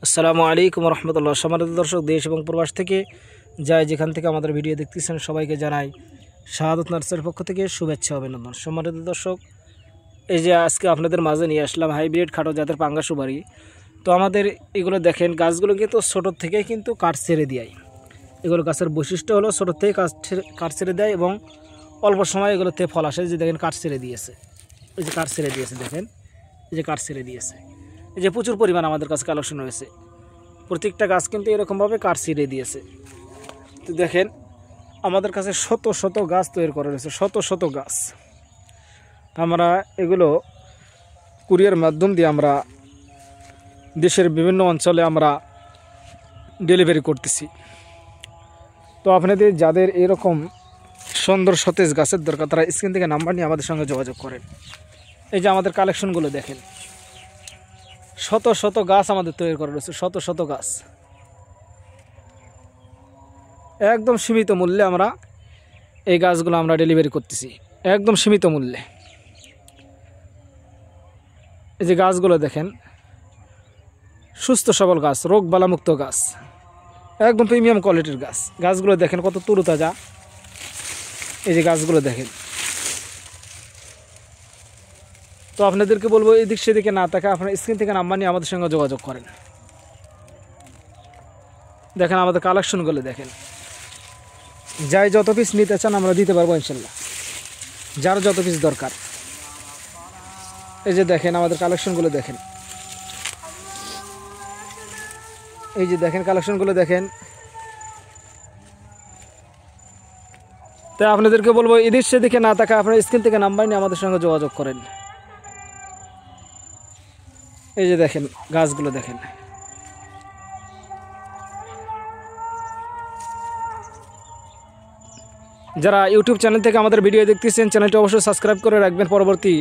আসসালামু আলাইকুম রহমতুল্লাহ। সম্মানিত দর্শক, দেশ এবং প্রবাস থেকে যাই যেখান থেকে আমাদের ভিডিও দেখতেছেন সবাইকে জানাই শাহাদাত নার্সারির পক্ষ থেকে শুভেচ্ছা অভিনন্দন। সম্মানিত দর্শক, এই যে আজকে আপনাদের মাঝে নিয়ে আসলাম হাইব্রিড খাটো জাতের পাঙ্গা সুপারি। তো আমাদের এগুলো দেখেন, গাছগুলো কিন্তু ছোটোর থেকে কিন্তু কাঠ ছেড়ে দেয়। এগুলো গাছের বৈশিষ্ট্য হলো ছোটোর থেকে কাঠ ছেড়ে দেয় এবং অল্প সময় এগুলোতে ফল আসে। যে দেখেন কাঠ ছেড়ে দিয়েছে, এই যে কাঠ ছেড়ে দিয়েছে, দেখেন এই যে কাঠ ছেড়ে দিয়েছে, এই যে প্রচুর পরিমাণ আমাদের কাছে কালেকশন হয়েছে। প্রত্যেকটা গাছ কিন্তু এরকমভাবে কাঠ ছিঁড়ে দিয়েছে। তো দেখেন আমাদের কাছে শত শত গাছ তৈরি করা রয়েছে, শত শত গাছ। আমরা এগুলো কুরিয়ার মাধ্যম দিয়ে আমরা দেশের বিভিন্ন অঞ্চলে আমরা ডেলিভারি করতেছি। তো আপনাদের যাদের এরকম সুন্দর সতেজ গাছের দরকার, তারা স্ক্রিন থেকে নাম্বার নিয়ে আমাদের সঙ্গে যোগাযোগ করেন। এই যে আমাদের কালেকশনগুলো দেখেন, শত শত গাছ আমাদের তৈরি করা রয়েছে, শত শত গাছ। একদম সীমিত মূল্যে আমরা এই গাছগুলো আমরা ডেলিভারি করতেছি, একদম সীমিত মূল্যে। এই যে গাছগুলো দেখেন, সুস্থ সবল গাছ, রোগ বালামুক্ত গাছ, একদম প্রিমিয়াম কোয়ালিটির গাছ। গাছগুলো দেখেন কত তরুতাজা। এই যে গাছগুলো দেখেন। তো আপনাদেরকে বলবো, এদিক সেদিকে না তাকে আপনার স্ক্রিন থেকে নাম্বার নিয়ে আমাদের সঙ্গে যোগাযোগ করেন। দেখেন আমাদের কালেকশনগুলো দেখেন, যাই যত পিস নিতে চান আমরা দিতে পারবো ইনশাল্লাহ, যার যত পিস দরকার। এই যে দেখেন আমাদের কালেকশনগুলো দেখেন, এই যে দেখেন কালেকশনগুলো দেখেন। তাই আপনাদেরকে বলবো, এদিক সেদিকে না তাকে আপনার স্ক্রিন থেকে নাম্বার নিয়ে আমাদের সঙ্গে যোগাযোগ করেন। এই যে দেখেন গাছগুলো দেখেন। যারা ইউটিউব চ্যানেল থেকে আমাদের ভিডিও দেখতেছেন, চ্যানেলটি অবশ্যই সাবস্ক্রাইব করে রাখবেন পরবর্তী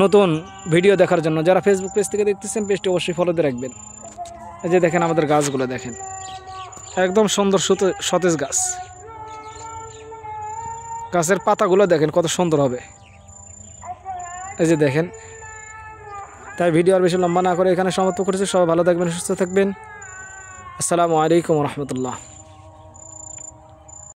নতুন ভিডিও দেখার জন্য। যারা ফেসবুক পেজ থেকে দেখতেছেন, পেজটি অবশ্যই ফলো দিয়ে রাখবেন। এই যে দেখেন আমাদের গাছগুলো দেখেন, একদম সুন্দর সতেজ গাছ। গাছের পাতাগুলো দেখেন কত সুন্দর হবে। এই যে দেখেন। তাই ভিডিও আর বেশি লম্বা না করে এখানে সমাপ্ত করেছি। সবাই ভালো থাকবেন, সুস্থ থাকবেন। আসসালামু আলাইকুম রহমতুল্লাহ।